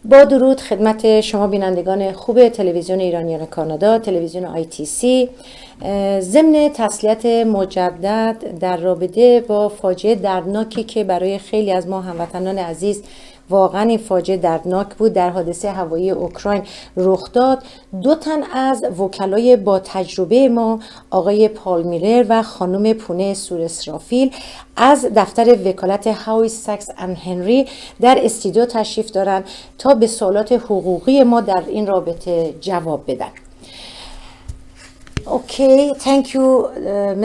با درود خدمت شما بینندگان خوب تلویزیون ایرانیان کانادا، تلویزیون ITC. ضمن تسلیت مجدد در رابطه با فاجعه دردناکی که برای خیلی از ما هموطنان عزیز واقعا این فاجعه دردناک بود، در حادثه هوایی اوکراین رخ داد، 2 تن از وکلای با تجربه ما، آقای پاول میلر و خانم پونه سوراسرافیل از دفتر وکالت هاوی ساکس اند هنری در استودیو تشریف دارند تا به سوالات حقوقی ما در این رابطه جواب بدن. Okay, thank you,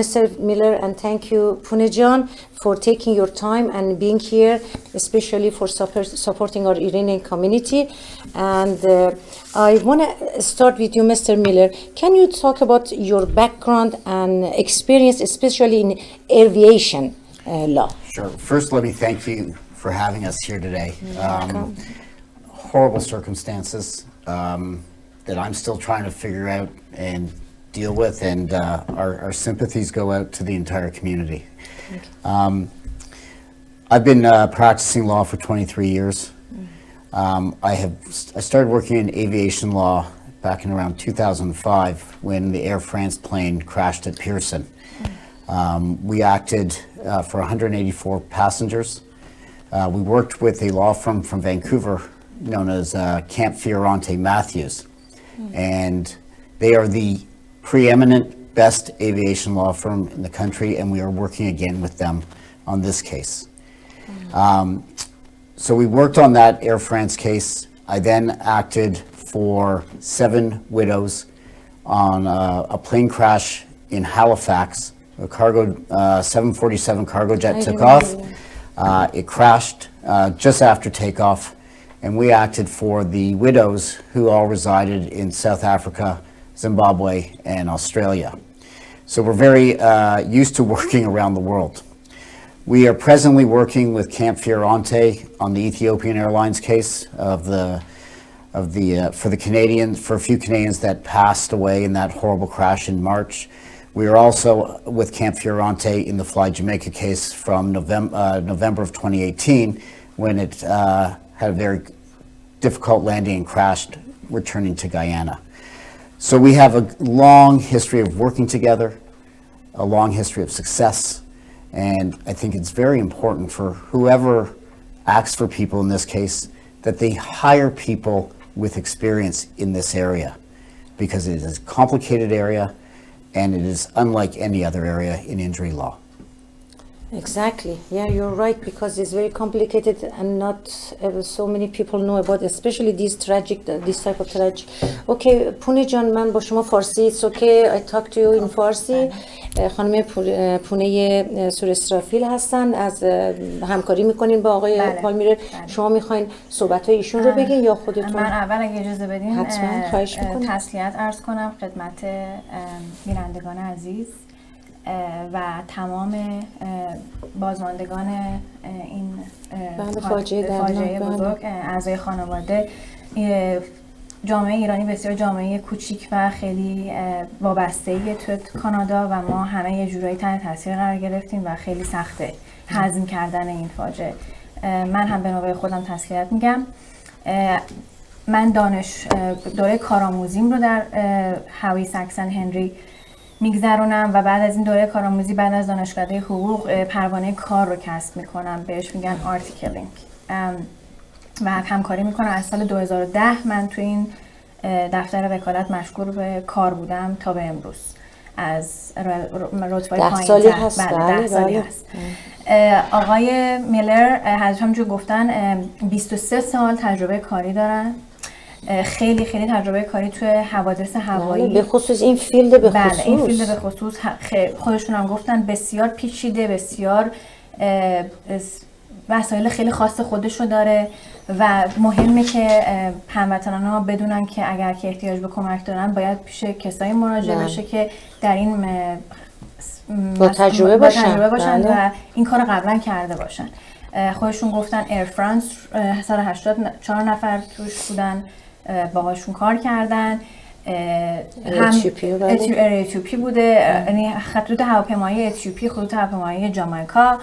Mr. Miller, and thank you, Punejan, for taking your time and being here, especially for supporting our Iranian community. And I want to start with you, Mr. Miller. Can you talk about your background and experience, especially in aviation law? Sure. First, let me thank you for having us here today. Horrible circumstances that I'm still trying to figure out and deal with, and our sympathies go out to the entire community. I've been practicing law for 23 years. I started working in aviation law back in around 2005 when the Air France plane crashed at Pearson. We acted for 184 passengers. We worked with a law firm from Vancouver known as Camp Fiorante Matthews, and they are the preeminent best aviation law firm in the country, and we are working again with them on this case. So we worked on that Air France case. I then acted for 7 widows on a plane crash in Halifax. A cargo 747 cargo jet took off. It crashed just after takeoff, and we acted for the widows who all resided in South Africa, Zimbabwe, and Australia. So we're very used to working around the world. We are presently working with Camp Fiorante on the Ethiopian Airlines case for the Canadians, for a few Canadians that passed away in that horrible crash in March. We are also with Camp Fiorante in the Fly Jamaica case from November of 2018 when it had a very difficult landing and crashed returning to Guyana. So we have a long history of working together, a long history of success, and I think it's very important for whoever acts for people in this case that they hire people with experience in this area, because it is a complicated area and it is unlike any other area in injury law. Exactly. Yeah, you're right, because it's very complicated and not so many people know about, especially this type of tragic. Okay, Pune Jan, man با شما فارسی. It's okay, I talk to you in فارسی. خانم پونه سوراسرافیل هستن، از همکاری میکنین با آقای پاول میلر. شما میخواین صحبت‌های ایشون رو بگین یا خودتون؟ من اول اگه اجازه بدین حتما خواهش میکنم. تسلیت عرض کنم خدمت بینندگان عزیز و تمام بازماندگان این فاجعه بزرگ، اعضای خانواده. جامعه ایرانی بسیار جامعه کوچیک و خیلی وابسته‌ای تو کانادا و ما همه یه جورایی تحت تاثیر قرار گرفتیم و خیلی سخته هضم کردن این فاجعه. من هم به نوبه خودم تسلیت میگم. من دوره کارآموزیم رو در هاوی ساکس اند هنری میگذرونم و بعد از این دوره کارآموزی، بعد از دانشکده حقوق، پروانه کار رو کسب میکنم، بهش میگن آرتیکلینگ، و همکاری میکنم. از سال 2010 من تو این دفتر وکالت مشغول به کار بودم تا به امروز. از رتبه پایین 10 سالی هست. بله 10 سالی هست. آقای میلر همونجور گفتن 23 سال تجربه کاری دارن. خیلی تجربه کاری توی حوادث هوایی، به خصوص این فیلد به خصوص. بله این فیلد به خصوص خودشون هم گفتن بسیار پیچیده، بسیار وسایل خیلی خاص خودشو داره و مهمه که هموطنان ها بدونن که اگر که احتیاج به کمک دارن باید پیش کسایی مراجعه بشه که در این با تجربه باشن و این کار قبلا کرده باشن. خودشون گفتن ایر فرانس 184 نفر توش بودن، باهاشون کار کردن. اتیوپی بوده، یعنی خطوط هواپیمای اتیوپی، خطوط هواپیمای جامائیکا،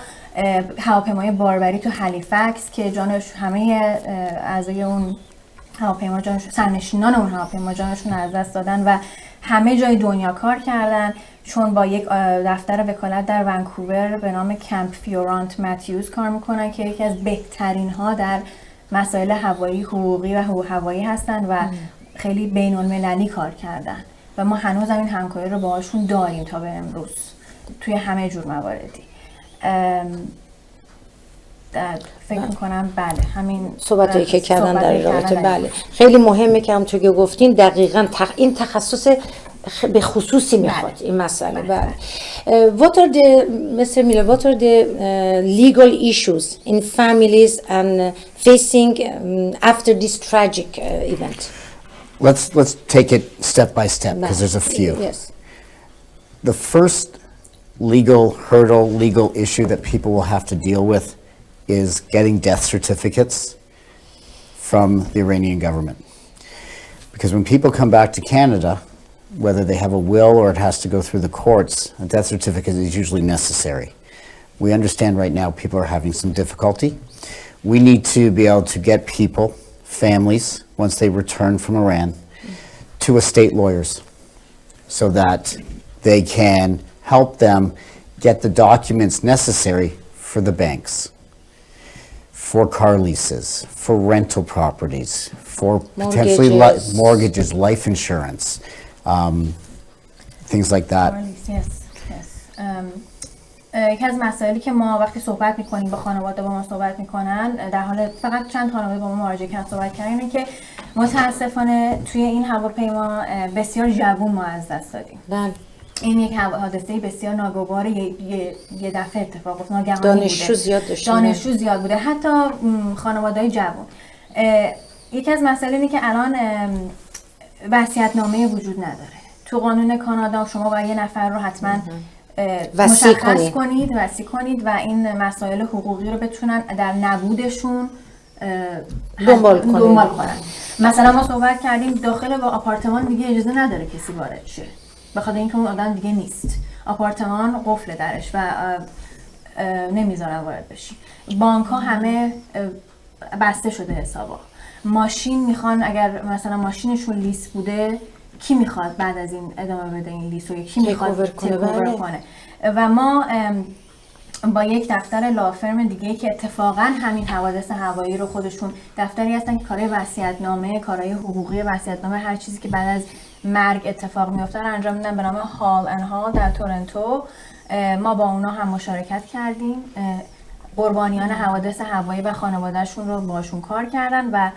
هواپیمای باربری تو هالیفکس که جانش همه اعضای اون هواپیما جانشون، سرنشینان اون هواپیما جانشون از دست دادن و همه جای دنیا کار کردن، چون با یک دفتر وکالت در ونکوور به نام کمپ فیورانت متیوز کار میکنن که یکی از بهترین ها در مسائل هوایی، حقوقی و هوایی هستن و خیلی بین المللی کار کردن و ما هنوز هم این همکاری رو باهاشون داریم تا به امروز توی همه جور مواردی. فکر میکنم بله همین صحبتایی که کردن در رابطه بله خیلی مهمه که همونطور که گفتین دقیقاً این تخصص به خصوصی میخواد این مسئله. بله. What are the Mr. Miller, what are the legal issues in families and facing after this tragic event? Let's take it step by step because there's a few. Yes. The first legal hurdle, legal issue that people will have to deal with is getting death certificates from the Iranian government. Because when people come back to Canada, whether they have a will or it has to go through the courts, a death certificate is usually necessary. We understand right now people are having some difficulty. We need to be able to get people, families, once they return from Iran, to estate lawyers so that they can help them get the documents necessary for the banks, for car leases, for rental properties, for potentially mortgages, life insurance, things like that. Yes. یکی از مسائلی که ما وقتی صحبت میکنیم با خانواده با ما صحبت میکنن، در حال فقط چند خانواده با ما مراجعه کردن صحبت کردن، اینه که متاسفانه توی این هواپیما بسیار جوون ما از دست دادیم. این یک حادثه بسیار ناگوار یه دفعه اتفاق افتاد، ناگهانی بوده. دانشجو زیاد بوده، حتی خانواده‌های جوان. یکی از مسائل اینه که الان وصیت‌نامه وجود نداره. تو قانون کانادا شما باید یه نفر رو حتما مشخص کنید و این مسائل حقوقی رو بتونن در نبودشون دنبال کنن. مثلا ما صحبت کردیم داخل با آپارتمان دیگه اجازه نداره کسی وارد شه، بخاطر اینکه اون آدم دیگه نیست. آپارتمان قفل درش و نمیذارن وارد بشی. بانک ها همه بسته شده حسابا. ماشین میخوان، اگر مثلا ماشینشون لیس بوده، کی میخواد بعد از این ادامه بده این لیس رو؟ کی میخواد تیک‌اوور کنه؟ و ما با یک دفتر لافرم دیگه که اتفاقا همین حوادث هوایی رو خودشون دفتری هستن که کارهای وصیت‌نامه، کارهای حقوقی وصیت‌نامه، هر چیزی که بعد از مرگ اتفاق میفته رو انجام میدن به نام هال اند هال در تورنتو. ما با اونا هم مشارکت کردیم، قربانیان حوادث هوایی و خانوادهشون رو باشون کار کردن و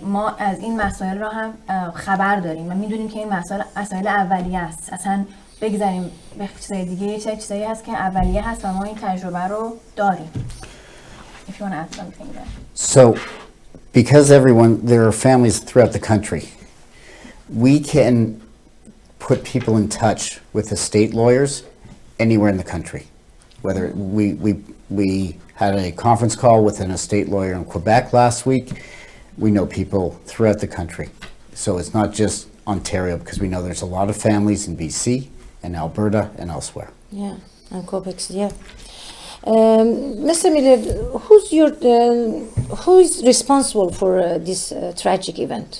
ما از این مسائل رو هم خبر داریم و میدونیم که این مسائل اولیه است. اصلا بگذاریم به چیزای دیگه، چیزایی هست که اولیه هست و ما این تجربه رو داریم. If you want to add something there. So, because there are families throughout the country, we can put people in touch with estate lawyers anywhere in the country. Whether we had a conference call with an estate lawyer in Quebec last week. We know people throughout the country. So it's not just Ontario, because we know there's a lot of families in BC and Alberta and elsewhere. Yeah, and Quebec, yeah. Mr. Miller, who is responsible for this tragic event?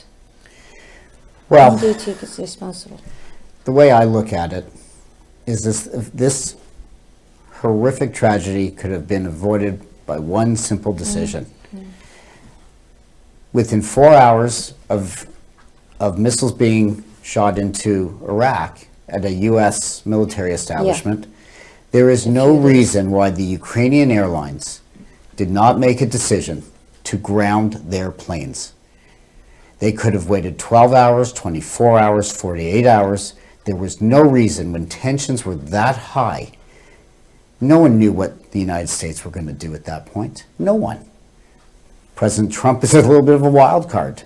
Well, who do you think is responsible? The way I look at it is this horrific tragedy could have been avoided by one simple decision. Within 4 hours of missiles being shot into Iraq at a U.S. military establishment, there is no reason why the Ukrainian airlines did not make a decision to ground their planes. They could have waited 12 hours, 24 hours, 48 hours. There was no reason when tensions were that high. No one knew what the United States were going to do at that point. No one. President Trump is a little bit of a wild card.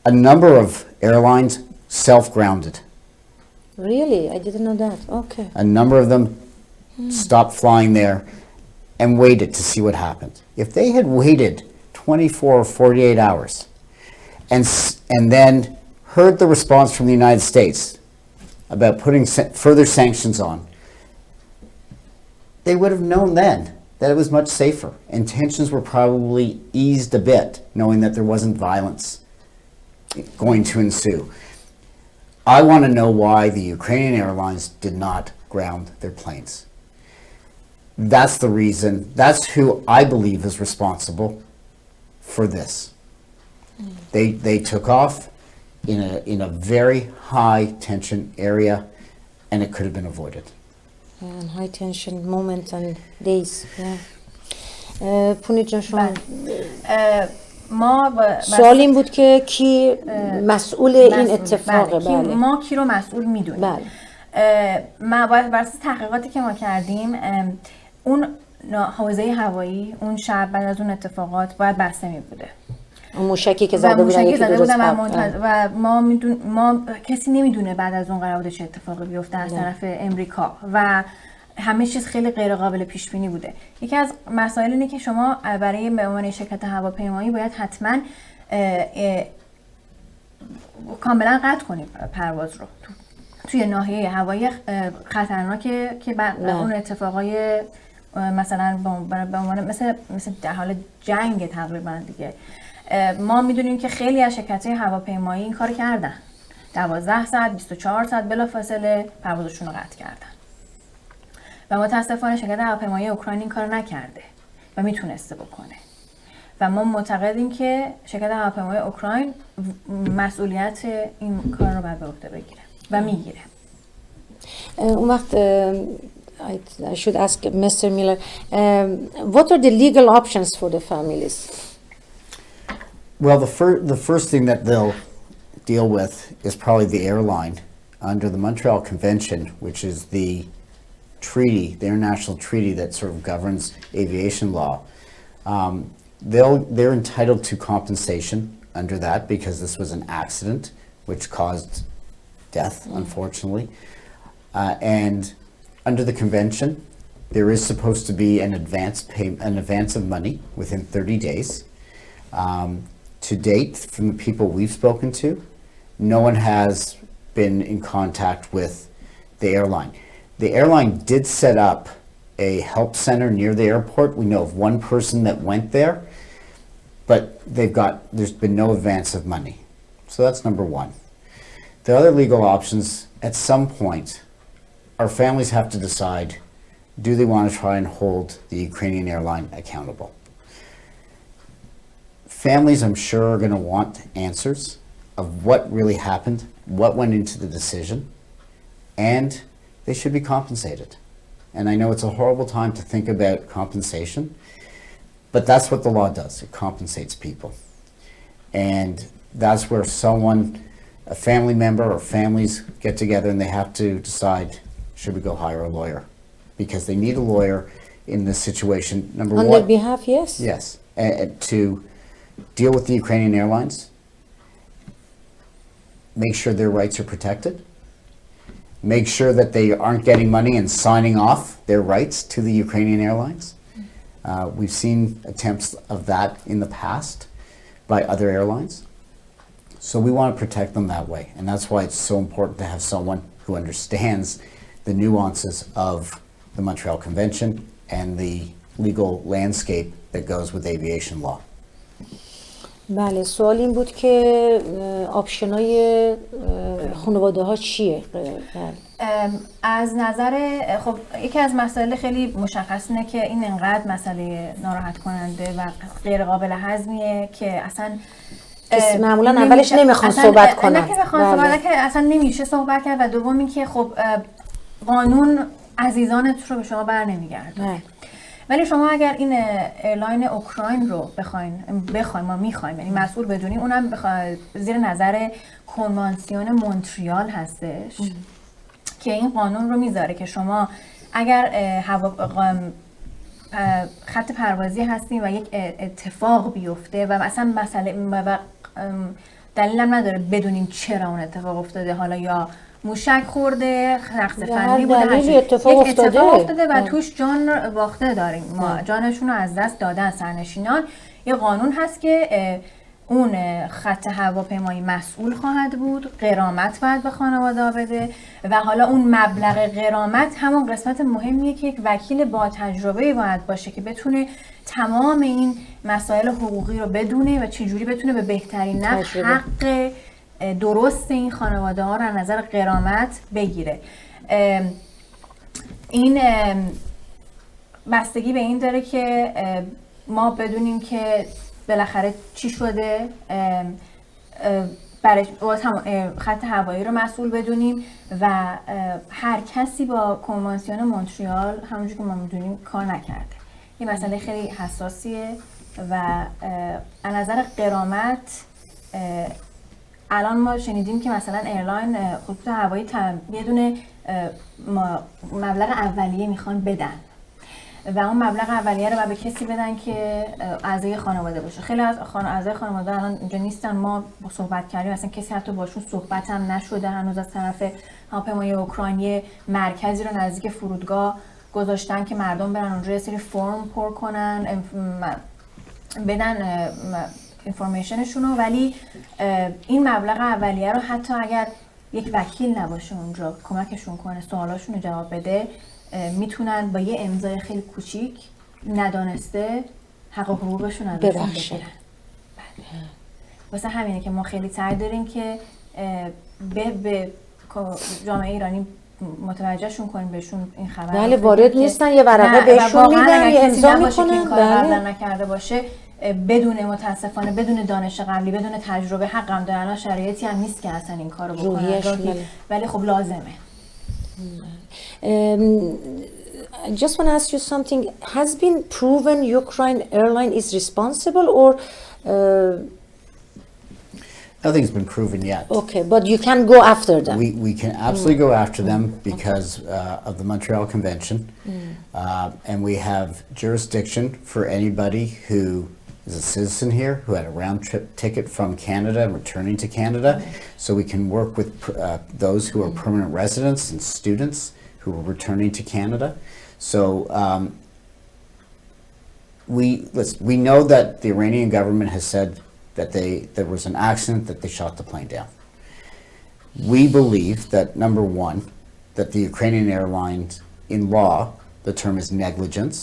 A number of airlines self-grounded. Really? I didn't know that. Okay. A number of them stopped flying there and waited to see what happened. If they had waited 24 or 48 hours and then heard the response from the United States about putting further sanctions on, they would have known then that it was much safer, and tensions were probably eased a bit, knowing that there wasn't violence going to ensue. I want to know why the Ukrainian airlines did not ground their planes. That's the reason, that's who I believe is responsible for this. They took off in a very high tension area, and it could have been avoided. And high tension moments and days. پونیت جان شما ما سوال این بود که کی مسئول این اتفاقه. بله. ما کی رو مسئول میدونیم. بله. ما باید بر اساس تحقیقاتی که ما کردیم اون حوزه هوایی اون شب بعد از اون اتفاقات باید بسته می بوده. اون موشکی که زده بودن یکی دو روز و ما کسی نمیدونه بعد از اون قرار بوده چه اتفاقی بیفته از طرف امریکا و همه چیز خیلی غیر قابل پیش بینی بوده. یکی از مسائل اینه که شما برای به عنوان شرکت هواپیمایی باید حتما کاملا قطع کنید پرواز رو توی ناحیه هوایی خطرناکه که اون اتفاقای مثلا به عنوان مثل در حال جنگ تقریبا دیگه. ما میدونیم که خیلی از شرکت‌های هواپیمایی این کار کردن. 12 ساعت 24 ساعت بلافاصله پروازشون رو قطع کردن. و متاسفانه شرکت هواپیمایی اوکراین این کار نکرده و میتونسته بکنه. و ما معتقدیم که شرکت هواپیمای اوکراین مسئولیت این کار رو باید به عهده بگیره و میگیره. اون وقت I should ask Mr. Miller, what are the legal options for the families? Well, the first thing that they'll deal with is probably the airline under the Montreal Convention, which is the treaty, the international treaty that sort of governs aviation law. They're entitled to compensation under that because this was an accident which caused death, unfortunately. And under the convention, there is supposed to be an advance of money within 30 days. To date, from the people we've spoken to, no one has been in contact with the airline. The airline did set up a help center near the airport. We know of one person that went there, but there's been no advance of money. So that's number one. The other legal options, at some point, our families have to decide, do they want to try and hold the Ukrainian airline accountable? Families, I'm sure, are going to want answers of what really happened, what went into the decision, and they should be compensated. And I know it's a horrible time to think about compensation, but that's what the law does. It compensates people. And that's where a family member or families get together and they have to decide, should we go hire a lawyer? Because they need a lawyer in this situation. Number one. On their behalf, yes? Yes. To deal with the Ukrainian airlines, make sure their rights are protected, make sure that they aren't getting money and signing off their rights to the Ukrainian airlines. We've seen attempts of that in the past by other airlines. So we want to protect them that way. And that's why it's so important to have someone who understands the nuances of the Montreal Convention and the legal landscape that goes with aviation law. بله، سوال این بود که آپشنای خانواده ها چیه؟ از نظر خب یکی از مسائل خیلی مشخص اینه که این انقدر مسئله ناراحت کننده و غیر قابل هضمیه که اصلا معمولا اولش نمیخوان صحبت کنن. نه که بخوان صحبت که اصلا نمیشه صحبت کرد و دوم این که خب قانون عزیزانت رو به شما بر نمیگرده. ولی شما اگر این ایرلاین اوکراین رو بخواین ما میخوایم یعنی مسئول بدونیم اونم زیر نظر کنوانسیون مونتریال هستش که این قانون رو میذاره که شما اگر خط پروازی هستیم و یک اتفاق بیفته و مثلا مسئله دلیلم نداره بدونیم چرا اون اتفاق افتاده، حالا یا موشک خورده، نقص فنی بوده، اتفاق افتاده و توش جان باخته داریم، ما جانشون رو از دست دادن سرنشینان. یه قانون هست که اون خط هواپیمایی مسئول خواهد بود، غرامت باید به خانواده بده و حالا اون مبلغ غرامت همون قسمت مهمیه که یک وکیل با تجربه باید باشه که بتونه تمام این مسائل حقوقی رو بدونه و چجوری بتونه به بهترین نحو حق درست این خانواده ها رو از نظر غرامت بگیره. این بستگی به این داره که ما بدونیم که بالاخره چی شده، برای خط هوایی رو مسئول بدونیم و هر کسی با کنوانسیون مونتریال همونجور که ما میدونیم کار نکرده. این مسئله خیلی حساسیه و از نظر غرامت الان ما شنیدیم که مثلا ایرلاین خطوط هوایی یه دونه مبلغ اولیه میخوان بدن و اون مبلغ اولیه رو به کسی بدن که اعضای خانواده باشه. خیلی از اعضای خانواده الان اینجا نیستن، ما صحبت کردیم اصلا کسی حتی باشون صحبت هم نشده هنوز. از طرف هواپیمای اوکراینی مرکزی رو نزدیک فرودگاه گذاشتن که مردم برن اونجا یه سری فرم پر کنن بدن اینفورمیشنشونو، ولی این مبلغ اولیه رو حتی اگر یک وکیل نباشه اونجا کمکشون کنه سوالاشون رو جواب بده میتونن با یه امضای خیلی کوچیک ندانسته حق و حقوقشون رو بگیرن. واسه همینه که ما خیلی سعی داریم که به جامعه ایرانی متوجهشون کنیم، بهشون این خبر بله وارد نیستن، یه ورقه بهشون میدن، یه امضا میکنن. بله نکرده باشه بدون متاسفانه بدون دانش قبلی بدون تجربه حقم دارن. الان شرایطی هم نیست که اصلا این کارو بکنن ولی خب لازمه. Just want to ask you something. Has been proven Ukraine airline is responsible or nothing's been proven yet. Okay, but you can go after them. We can absolutely go after them because of the Montreal Convention, and we have jurisdiction for anybody who is a citizen here who had a round-trip ticket from Canada and returning to Canada. So we can work with those who are permanent residents and students who are returning to Canada. So we know that the Iranian government has said that there was an accident, that they shot the plane down. We believe that, number one, that the Ukrainian airlines, in law, the term is negligence,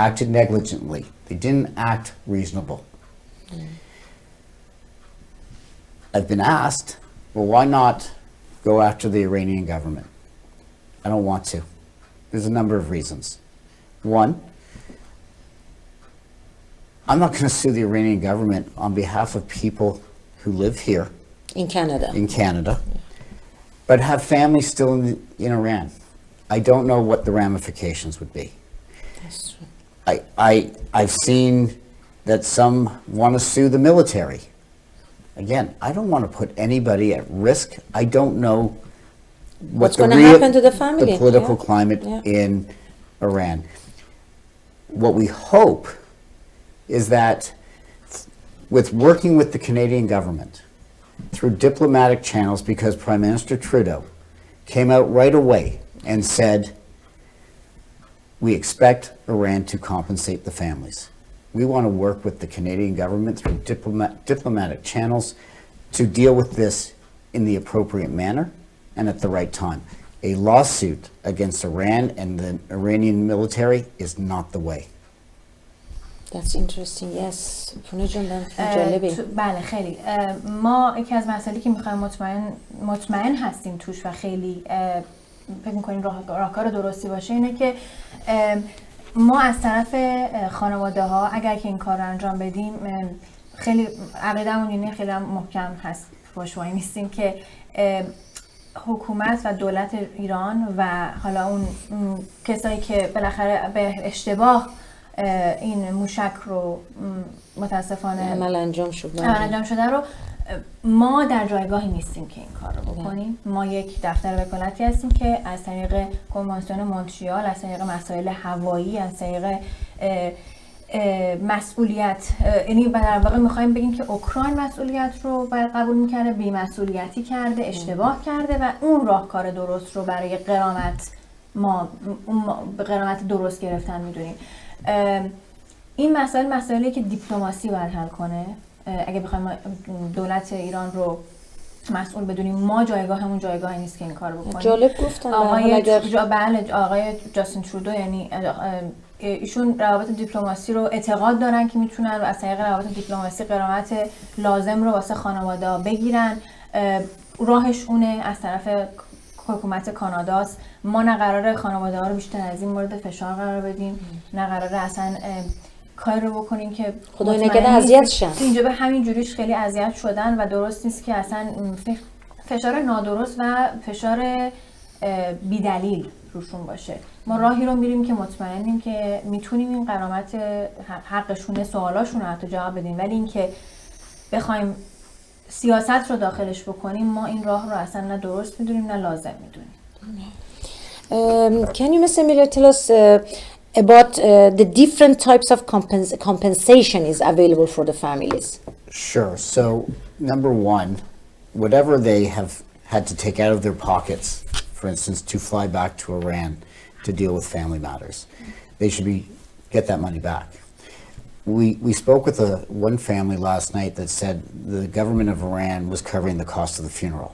acted negligently. They didn't act reasonable. I've been asked, well, why not go after the Iranian government? I don't want to. There's a number of reasons. One, I'm not going to sue the Iranian government on behalf of people who live here. In Canada. But have family still in Iran. I don't know what the ramifications would be. That's true. I've seen that some want to sue the military. Again, I don't want to put anybody at risk. I don't know what's going to happen to the family. The political climate in Iran. What we hope is that with working with the Canadian government through diplomatic channels, because Prime Minister Trudeau came out right away and said, we expect Iran to compensate the families. We want to work with the Canadian government through diplomatic channels to deal with this in the appropriate manner and at the right time. A lawsuit against Iran and the Iranian military is not the way. That's interesting. Yes. جالبه. بله خیلی. ما یکی از مسائلی که میخوایم مطمئن هستیم توش و خیلی فکر می‌کنیم راهکار درستی باشه اینه که ما از طرف خانواده ها اگر که این کار رو انجام بدیم خیلی عقیدمون اینه، خیلی محکم هست پشتوانه نیستیم که حکومت و دولت ایران و حالا اون کسایی که بالاخره به اشتباه این موشک رو متاسفانه عمل انجام شده رو ما در جایگاهی نیستیم که این کار رو بکنیم. ما یک دفتر وکالتی هستیم که از طریق کنوانسیون مونتریال، از طریق مسائل هوایی، از طریق مسئولیت، یعنی در واقع میخوایم بگیم که اوکراین مسئولیت رو باید قبول میکنه، بی‌مسئولیتی کرده، اشتباه کرده و اون راهکار درست رو برای غرامت ما غرامت درست گرفتن میدونیم. این مسائل مسائلی که دیپلماسی باید حل کنه اگه بخوایم دولت ایران رو مسئول بدونیم، ما جایگاهمون جایگاهی نیست که این کار بکنیم. جالب گفتن آقای جاستین ترودو، یعنی ایشون روابط دیپلماسی رو اعتقاد دارن که میتونن از طریق روابط دیپلماسی غرامت لازم رو واسه خانواده بگیرن. راهش اونه، از طرف حکومت کاناداست. ما نه قراره خانواده ها رو بیشتر از این مورد فشار قرار بدیم، نه قراره اصلا کاری رو بکنیم که خدای نگهدار اذیت شن. اینجا به همین جوریش خیلی اذیت شدن و درست نیست که اصلا فشار نادرست و فشار بی‌دلیل روشون باشه. ما راهی رو میریم که مطمئنیم که میتونیم این غرامت حقشونه، سوالاشون رو حتی جواب بدیم، ولی اینکه بخوایم سیاست رو داخلش بکنیم، ما این راه رو اصلا نه درست میدونیم نه لازم میدونیم. Can you, Mr. Miller, tell us about the different types of compensation is available for the families? Sure. So, number one, whatever they have had to take out of their pockets, for instance, to fly back to Iran to deal with family matters, they should get that money back. We spoke with one family last night that said the government of Iran was covering the cost of the funeral,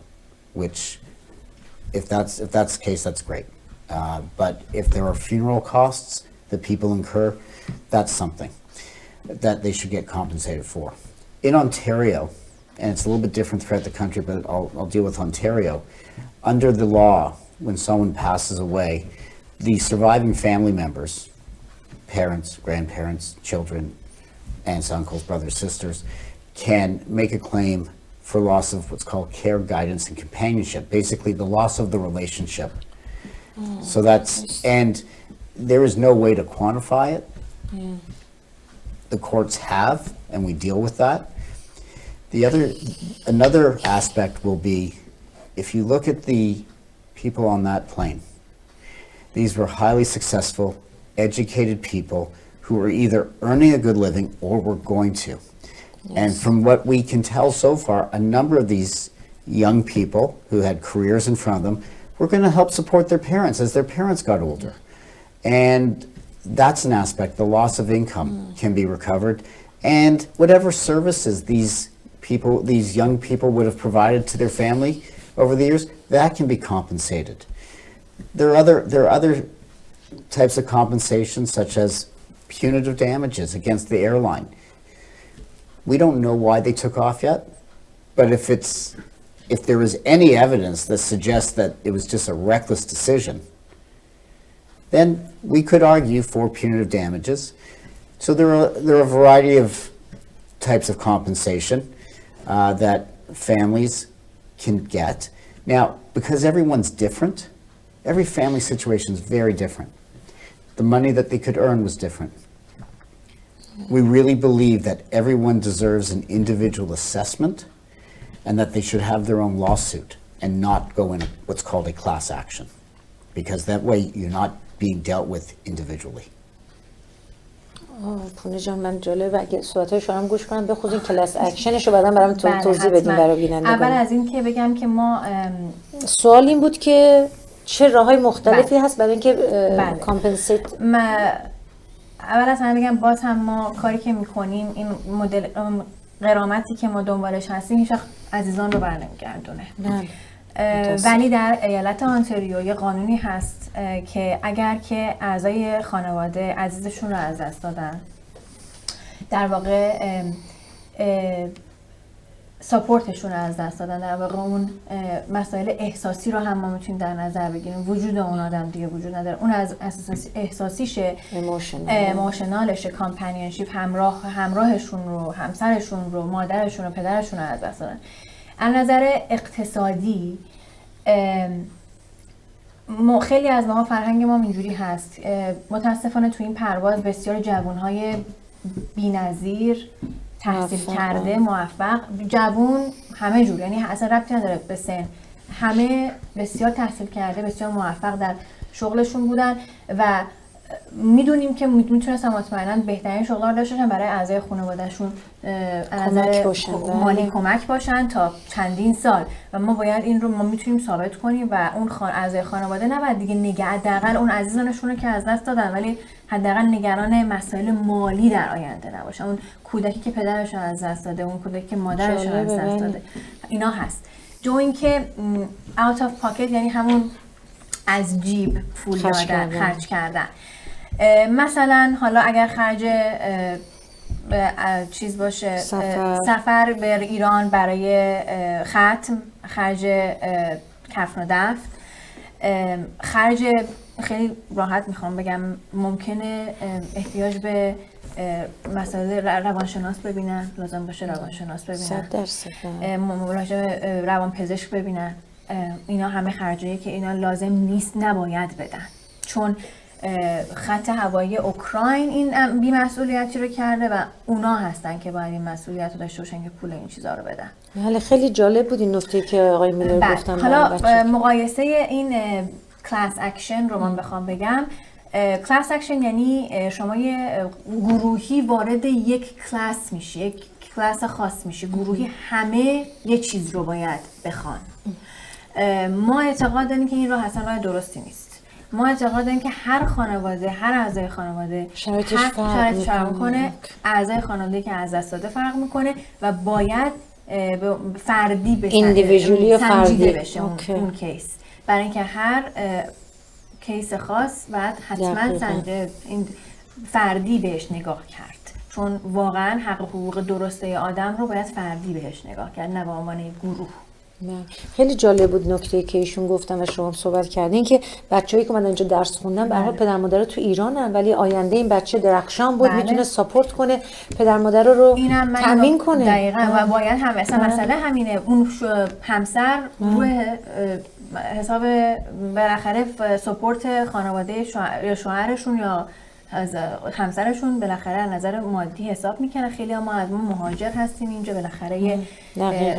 which, if that's the case, that's great. But if there are funeral costs that people incur, that's something that they should get compensated for. In Ontario, and it's a little bit different throughout the country, but I'll deal with Ontario. Under the law, when someone passes away, the surviving family members, parents, grandparents, children, aunts, uncles, brothers, sisters, can make a claim for loss of what's called care, guidance, and companionship. Basically, the loss of the relationship. So and there is no way to quantify it. Yeah. The courts have, and we deal with that. Another aspect will be, if you look at the people on that plane, these were highly successful, educated people who were either earning a good living or were going to. Yes. And from what we can tell so far, a number of these young people who had careers in front of them were going to help support their parents as their parents got older. And that's an aspect. The loss of income can be recovered. And whatever services these young people would have provided to their family over the years, that can be compensated. There are other types of compensation, such as punitive damages against the airline. We don't know why they took off yet, but if there is any evidence that suggests that it was just a reckless decision, then we could argue for punitive damages. So there are a variety of types of compensation that families can get. Now, because everyone's different, every family situation is very different. The money that they could earn was different. We really believe that everyone deserves an individual assessment and that they should have their own lawsuit and not go in what's called a class action, because that way you're not being dealt with individually. پونه جان، من جالب اگه صحبت‌های شما هم گوش کنم، بخصوص این کلاس اکشنش رو بعداً برام توضیح بدین برای بینندگان. اول از این که بگم که ما سوال این بود که چه راه‌های مختلفی هست برای اینکه کامپنسیت. اول از همه بگم باز هم ما کاری که می‌کنیم، این مدل غرامتی که ما دنبالش هستیم، هیچ وقت عزیزان رو برنمیگردونه. ولی در ایالت آنتاریو یه قانونی هست که اگر که اعضای خانواده عزیزشون رو از دست دادن، در واقع ساپورتشون رو از دست دادن، در واقع اون مسائل احساسی رو هم ما میتونیم در نظر بگیریم. وجود اون آدم دیگه وجود نداره، اون از احساسیشه، ایموشنالشه، کامپنینشیپ، همراهشون رو، همسرشون رو، مادرشون رو، پدرشون رو از دست دادن. از نظر اقتصادی خیلی از ما فرهنگ ما اینجوری هست. متاسفانه تو این پرواز بسیار جوانهای بی‌نظیر، تحصیل کرده، موفق، جوون همه جور، یعنی اصلا ربطی نداره به سن، همه بسیار تحصیل کرده، بسیار موفق در شغلشون بودن و میدونیم که میتونستن مطمئنا بهترین شغل‌ها رو داشتن برای اعضای خانواده‌شون از نظر مالی کمک باشن تا چندین سال و ما باید این رو ما میتونیم ثابت کنیم و اون اعضای خانواده نباید دیگه حداقل اون عزیزانشون رو که از دست دادن ولی حداقل نگران مسائل مالی در آینده نباشن. اون کودکی که پدرش رو از دست داده، اون کودکی که مادرش رو از دست داده، اینا هست. جو این که out of pocket یعنی همون از جیب پول دادن، خرج کردن. مثلا حالا اگر خرج چیز باشه، سفر به ایران برای ختم، خرج کفن و دفن، خرج خیلی راحت میخوام بگم ممکنه احتیاج به مسائل روانشناس ببینن، لازم باشه روانشناس ببینن، 100% روان پزشک ببینن. اینا همه خرجایی که اینا لازم نیست نباید بدن، چون خط هوایی اوکراین این بی‌مسئولیتی رو کرده و اونا هستن که باید این مسئولیت رو داشته باشن که پول این چیزا رو بدن. بله خیلی جالب بود این نکته که آقای میلر گفتن. حالا مقایسه این کلاس اکشن رو من بخوام بگم، کلاس اکشن یعنی شما یه گروهی وارد یک کلاس میشی، یک کلاس خاص میشی، گروهی همه یه چیز رو باید بخوان. ما اعتقاد داریم که این راه اصلا راه درستی نیست. ما اعتقاد داریم که هر خانواده، هر اعضای خانواده شرایطش فرق میکنه، اعضای خانواده که از دست داده فرق میکنه و باید فردی بشه، ایندیویدوالی و فردی بشه اون کیس. برای اینکه هر کیس خاص باید حتما این فردی بهش نگاه کرد، چون واقعا حق و حقوق درسته آدم رو باید فردی بهش نگاه کرد، نه به عنوان گروه. خیلی جالب بود نکته‌ای که ایشون گفتن و شما صحبت کردین که بچه‌ای که اومدن اینجا درس خوندن به هر حال پدر مادر تو ایرانن، ولی آینده این بچه درخشان بود، میتونه ساپورت کنه پدر مادر رو تامین کنه. دقیقاً. و باید هم مثلا مسئله همینه، اون همسر روی حساب بالاخره سپورت خانواده یا شوهرشون یا از همسرشون بالاخره از نظر مادی حساب میکنه. خیلی ما از ما مهاجر هستیم اینجا، بالاخره یه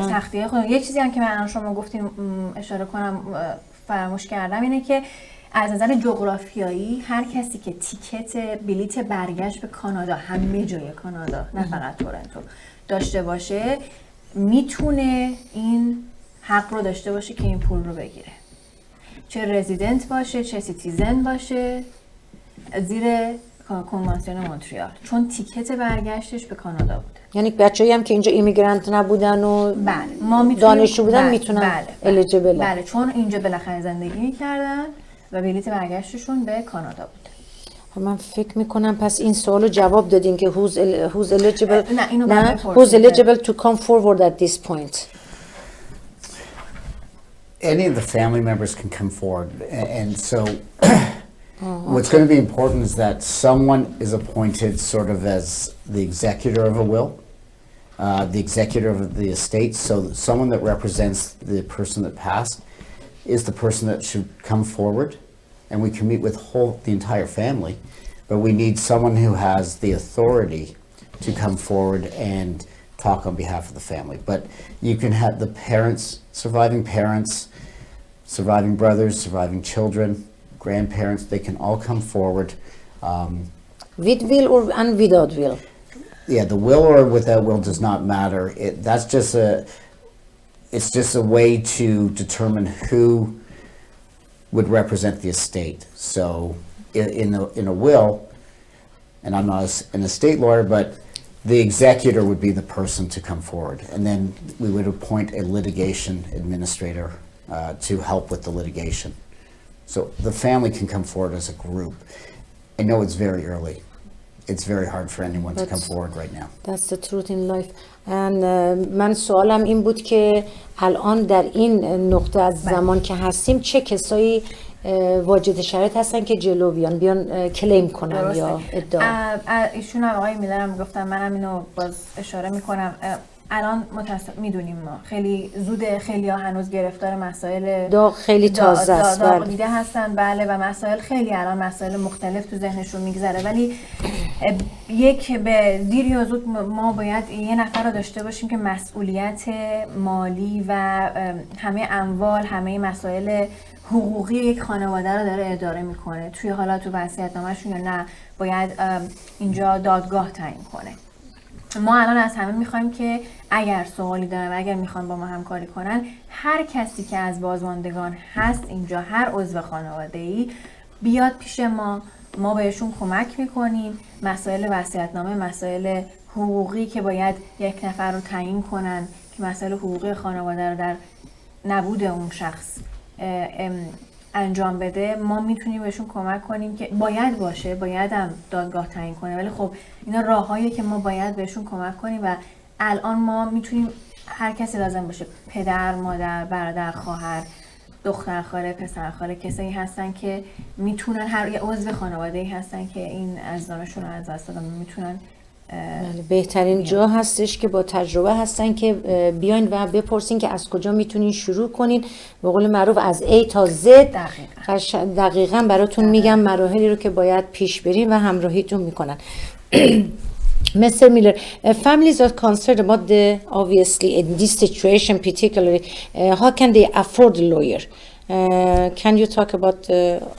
سختیه خود. یه چیزی هم که من شما گفتین اشاره کنم فراموش کردم اینه که از نظر جغرافیایی هر کسی که تیکت بلیت برگشت به کانادا، همه جای کانادا نه فقط تورنتو داشته باشه، میتونه این حق رو داشته باشه که این پول رو بگیره، چه رزیدنت باشه چه سیتیزن باشه، زیر کنوانسیون مونتریال، چون تیکت برگشتش به کانادا بوده. یعنی بچه‌ای هم که اینجا ایمیگرانت نبودن و ما دانشجو بودن میتونن الیجیبل. بله چون اینجا بالاخره زندگی میکردن و بلیت برگشتشون به کانادا بوده. من فکر میکنم پس این سوالو جواب دادین که who's eligible to come forward at this point. Any of the family members can come forward, and so what's going to be important is that someone is appointed sort of as the executor of a will, the executor of the estate. So someone that represents the person that passed is the person that should come forward, and we can meet with the entire family, but we need someone who has the authority to come forward and talk on behalf of the family. But you can have the parents, surviving brothers, surviving children, grandparents, they can all come forward. With will and without will? Yeah, the will or without will does not matter. It's just a way to determine who would represent the estate. So in a will, and I'm not an estate lawyer, but the executor would be the person to come forward. And then we would appoint a litigation administrator to help with the litigation. So the family can come forward as a group. I know it's very early. It's very hard for anyone to come forward right now. That's the truth in life. And من سوالم این بود که الان در این نقطه از زمان که هستیم چه کسایی واجد شرایط هستن که جلو بیان کلیم کنن یا ادعا؟ ایشون آقای میلر هم گفتن، منم اینو باز اشاره میکنم. الان میدونیم ما خیلی زوده، خیلی ها هنوز گرفتار مسائل خیلی تازه است، داغ دیده هستن، بله، و مسائل خیلی الان مسائل مختلف تو ذهنشون میگذره، ولی یک به دیر یا زود ما باید یه نفر رو داشته باشیم که مسئولیت مالی و همه اموال، همه مسائل حقوقی یک خانواده رو داره اداره میکنه توی حالا تو وصیت‌نامه‌شون یا نه باید اینجا دادگاه تعیین کنه. ما الان از همه میخوایم که اگر سوالی دارن و اگر میخوان با ما همکاری کنن، هر کسی که از بازماندگان هست اینجا، هر عضو خانواده‌ای بیاد پیش ما ما بهشون کمک میکنیم. مسائل وصیت‌نامه، مسائل حقوقی که باید یک نفر رو تعیین کنن که مسائل حقوقی خانواده رو در نبود اون شخص انجام بده، ما میتونیم بهشون کمک کنیم که باید باشه، باید هم دادگاه تعیین کنه، ولی خب اینا راههایی که ما باید بهشون کمک کنیم و الان ما میتونیم هر کسی لازم باشه، پدر، مادر، برادر، خواهر، دختر خاله، پسر خاله، کسایی هستن که میتونن، هر یه عضو خانواده‌ای هستن که این عزیزانشون رو از دست دادن، میتونن بهترین جا هستش که با تجربه هستن که بیاین و بپرسین که از کجا میتونین شروع کنین. به قول معروف از A تا Z دقیقاً براتون میگم مراحلی رو که باید پیش برین و همراهیتون میکنن. Mr. Miller, families are concerned about obviously in this situation particularly, how can they afford a lawyer? Can you talk about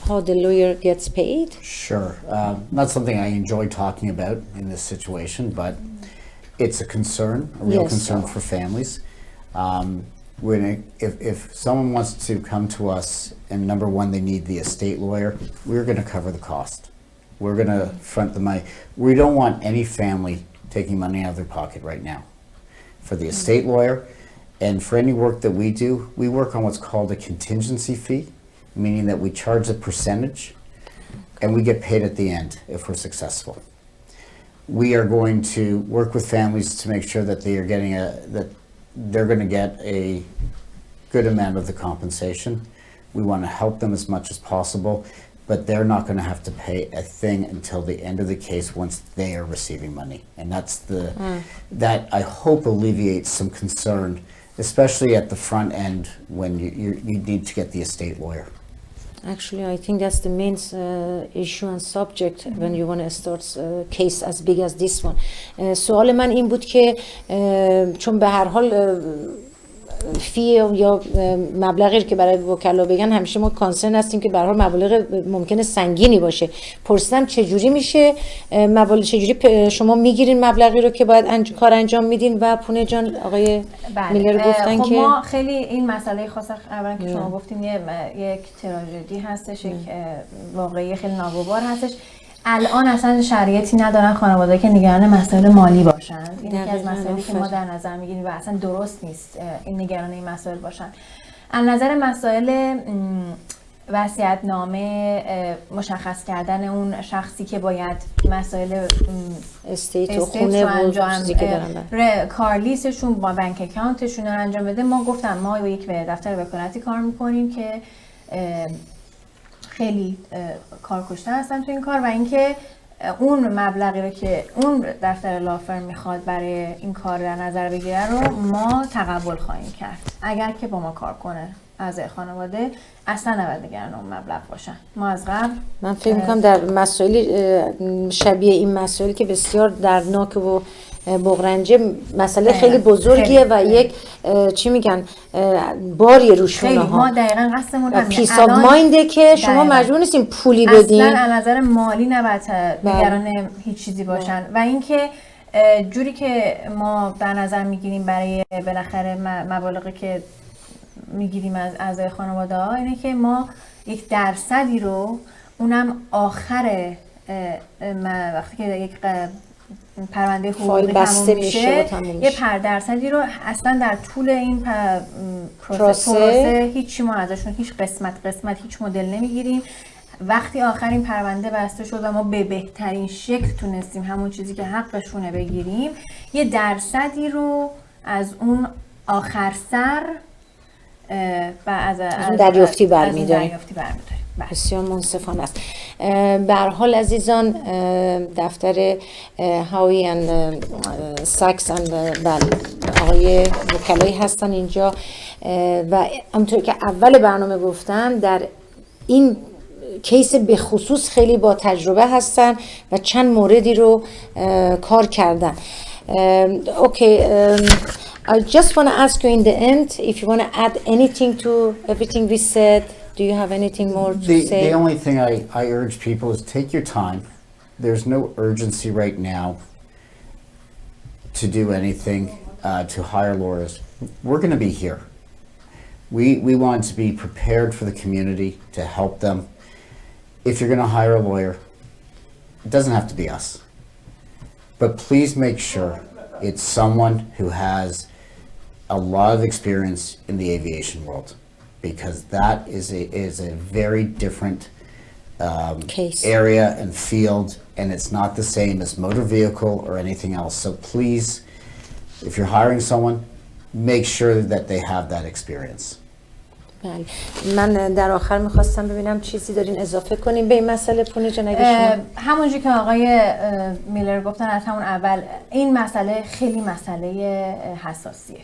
how the lawyer gets paid? Sure. Not something I enjoy talking about in this situation, but it's a concern, a real concern for families. If someone wants to come to us and number one, they need the estate lawyer, we're going to cover the cost. We're going to front the money. We don't want any family taking money out of their pocket right now. For the estate lawyer, and for any work that we do, we work on what's called a contingency fee, meaning that we charge a percentage and we get paid at the end if we're successful. We are going to work with families to make sure that that they're going to get a good amount of the compensation. We want to help them as much as possible, but they're not going to have to pay a thing until the end of the case once they are receiving money. And that's that I hope alleviates some concern, especially at the front end when you need to get the estate lawyer. Actually, I think that's the main issue and subject when you want to start a case as big as this one. سوال من این بود که چون به هر حال فی یا مبلغی که برای وکلا بگن همیشه ما کانسرن هستیم که به هر حال مبلغ ممکنه سنگینی باشه. پرسیدم چجوری میشه چجوری شما میگیرین مبلغی رو که باید کار انجام میدین و پونه جان آقای میلر گفتن خب که ما خیلی این مسئله خاص اولا که شما گفتیم یک تراژدی هستش، یک واقعی خیلی ناگوار هستش. الان اصلا شرایطی ندارن خانواده که نگران مسائل مالی باشن. این یکی از مسائلی که ما در نظر میگیریم و اصلا درست نیست این نگران این مسائل باشن. از نظر مسائل وصیت‌نامه، مشخص کردن اون شخصی که باید مسائل استیت و خونه و انجام کارلیسشون با بانک اکانتشون رو انجام بده، ما گفتم ما یک به دفتر وکالتی کار میکنیم که خیلی کار کشته هستن تو این کار و اینکه اون مبلغی رو که اون دفتر لافرم میخواد برای این کار در نظر بگیره رو ما تقبل خواهیم کرد اگر که با ما کار کنه اعضای خانواده، اصلا نباید نگران اون مبلغ باشن. ما از قبل من فکر می‌کنم در مسائل شبیه این مسائل که بسیار دردناک و بغرنجه مسئله خیلی بزرگیه و یک چی میگن باری روشونه ها. ما دقیقاً قصدمون همینه. پیس آف ماینده که شما مجبور نیستین پولی بدین. اصلا از نظر مالی نباید نگران هیچ چیزی باشن و اینکه جوری که ما در نظر میگیریم برای بالاخره مبالغی که میگیریم از اعضای خانواده ها اینه که ما یک درصدی رو اونم آخر وقتی که یک پرونده حقوقی تموم میشه یه درصدی رو اصلا در طول این پروسه هیچی ما ازشون هیچ قسمت هیچ مدل نمیگیریم. وقتی آخر این پرونده بسته شد و ما به بهترین شکل تونستیم همون چیزی که حقشونه بگیریم، یه درصدی رو از اون آخر سر و از دریافتی برمی‌داریم. بسیار منصفانه است. به هر حال عزیزان دفتر هاوی اند ساکس اند آقای وکلایی هستن اینجا و همونطور که اول برنامه گفتم در این کیس به خصوص خیلی با تجربه هستن و چند موردی رو کار کردن. I just want to ask you in the end if you want to add anything to everything we said. Do you have anything more to say? The only thing I urge people is take your time. There's no urgency right now to do anything, to hire lawyers. We're going to be here. We want to be prepared for the community to help them. If you're going to hire a lawyer, it doesn't have to be us. But please make sure it's someone who has a lot of experience in the aviation world, because that is a very different area and field, and it's not the same as motor vehicle or anything else. So please, if you're hiring someone, make sure that they have that experience. بله. من در آخر میخواستم ببینم چیزی دارین اضافه کنیم به این مسئله پونه جان؟ همونجوری که آقای میلر گفتن از همون اول، این مسئله خیلی مسئله حساسیه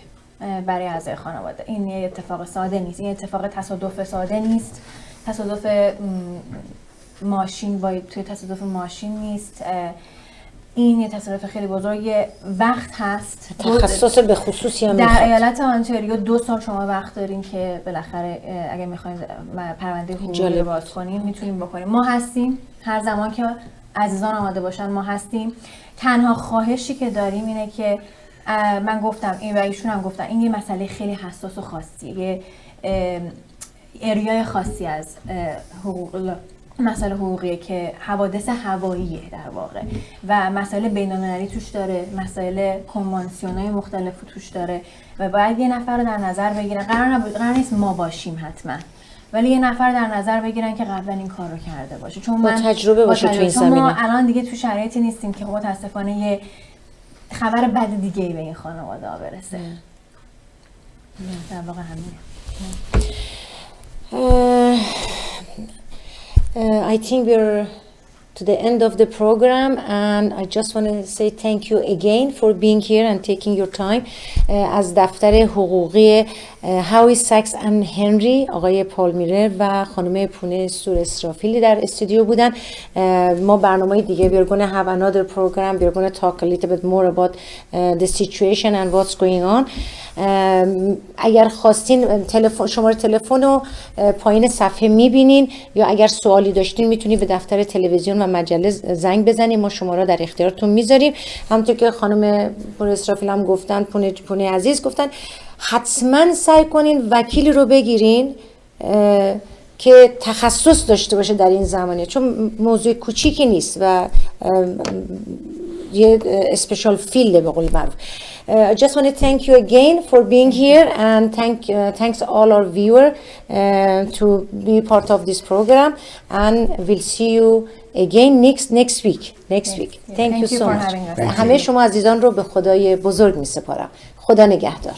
برای اعضای خانواده. این یه اتفاق ساده نیست، این اتفاق تصادف ساده نیست، تصادف ماشین با توی تصادف ماشین نیست، این یه تصادف خیلی بزرگ، وقت هست، تخصص به خصوصی هم در ایالت آنتاریو 2 سال شما وقت دارین که بالاخره اگه میخواین پرونده حقوقی رو باز کنین میتونیم بکنیم. ما هستیم هر زمان که عزیزان آماده باشن، ما هستیم. تنها خواهشی که داریم اینه که من گفتم این و ایشون هم گفتن، این یه مسئله خیلی حساس و خاصیه، یه اریای خاصی از حقوق، مسئله حقوقیه که حوادث هواییه در واقع و مسائل بین‌المللی توش داره، مسائل کنوانسیون‌های مختلف توش داره و باید یه نفر رو در نظر بگیرن. قرار نیست ما باشیم حتما، ولی یه نفر در نظر بگیرن که قبلا این کار رو کرده باشه، چون با تجربه باشه تو این زمینه. ما الان دیگه تو شرایطی نیستیم که متاسفانه یه خبر بد دیگه‌ای به این خانواده برسه. در واقع همینه. I think we're to the end of the program, and I just want to say thank you again for being here and taking your time. از دفتر حقوقی هاوی ساکس اند هنری آقای پاول میلر و خانم پونه سور اسرافیلی در استودیو بودن. ما برنامه دیگه we're going to have another program. We're going to talk a little bit more about the situation and what's going on. اگر خواستین شماره تلفن رو پایین صفحه میبینین، یا اگر سوالی داشتین میتونید به دفتر تلویزیون و مجله زنگ بزنید، ما شماره رو در اختیارتون میذاریم. همونطور که خانم پونه اسرافیل هم گفتن، پونه عزیز گفتن، حتما سعی کنین وکیلی رو بگیرین که تخصص داشته باشه در این زمانه، چون موضوع کوچیکی نیست و یه اسپیشال فیلد به قول معروف. I just want to thank you again for being here, and thanks all our viewer to be part of this program, and we'll see you again next week. Thank you so much. همه شما عزیزان رو به خدای بزرگ می سپارم. خدا نگهدار.